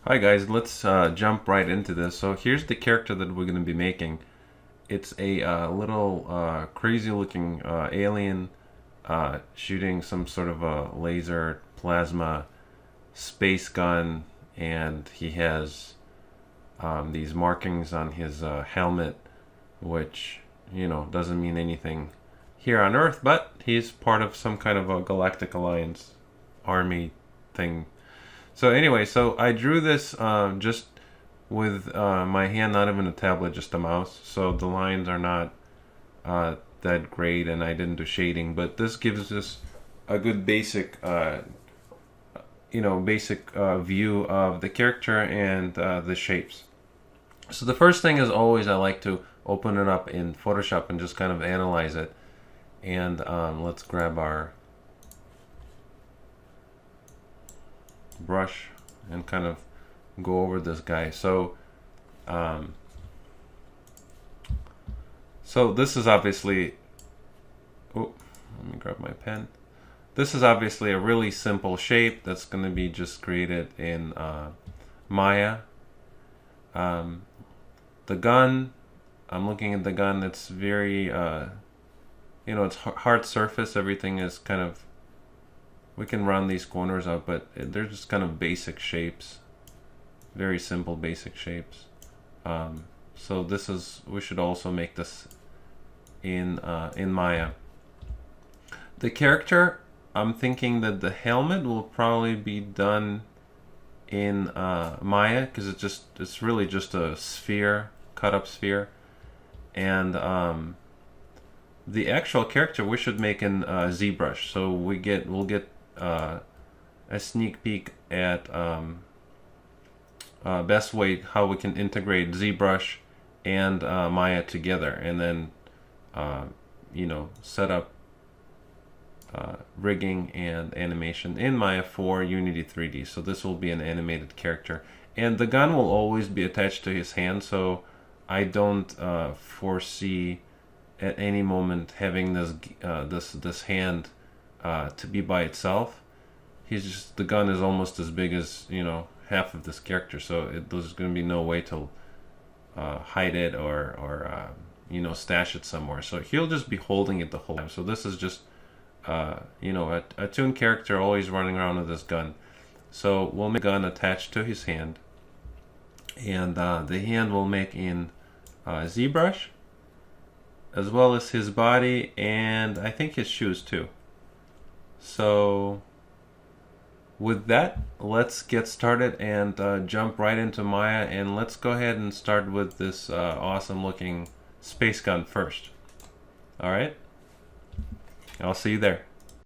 Hi guys, let's jump right into this. So here's the character that we're going to be making. It's a little crazy looking alien shooting some sort of a laser plasma space gun, and he has these markings on his helmet, which, doesn't mean anything here on Earth, but he's part of some kind of a Galactic Alliance army thing. So anyway, so I drew this just with my hand, not even a tablet, just a mouse. So the lines are not that great, and I didn't do shading. But this gives us a good basic, view of the character and the shapes. So the first thing is always I like to open it up in Photoshop and just kind of analyze it. And let's grab our brush and kind of go over this guy. So this is obviously, oh, let me grab my pen. This is obviously a really simple shape that's going to be just created in Maya. The gun, I'm looking at the gun. It's very, it's hard surface. Everything is kind of, we can round these corners up, but they're just kind of basic shapes, very simple basic shapes. So this is, we should also make this in Maya. The character, I'm thinking that the helmet will probably be done in Maya, because it's really just a sphere, cut up sphere, and the actual character we should make in zBrush. So we'll get a sneak peek at best way how we can integrate zBrush and Maya together, and then set up rigging and animation in Maya for Unity 3D. So this will be an animated character, and the gun will always be attached to his hand. So I don't foresee at any moment having this hand to be by itself. The gun is almost as big as half of this character, so there's going to be no way to hide it or stash it somewhere. So he'll just be holding it the whole time. So this is just a toon character always running around with this gun. So we'll make a gun attached to his hand, and the hand will make in zBrush, as well as his body, and I think his shoes too. So with that, let's get started and jump right into Maya, and let's go ahead and start with this awesome looking space gun first. Alright, I'll see you there.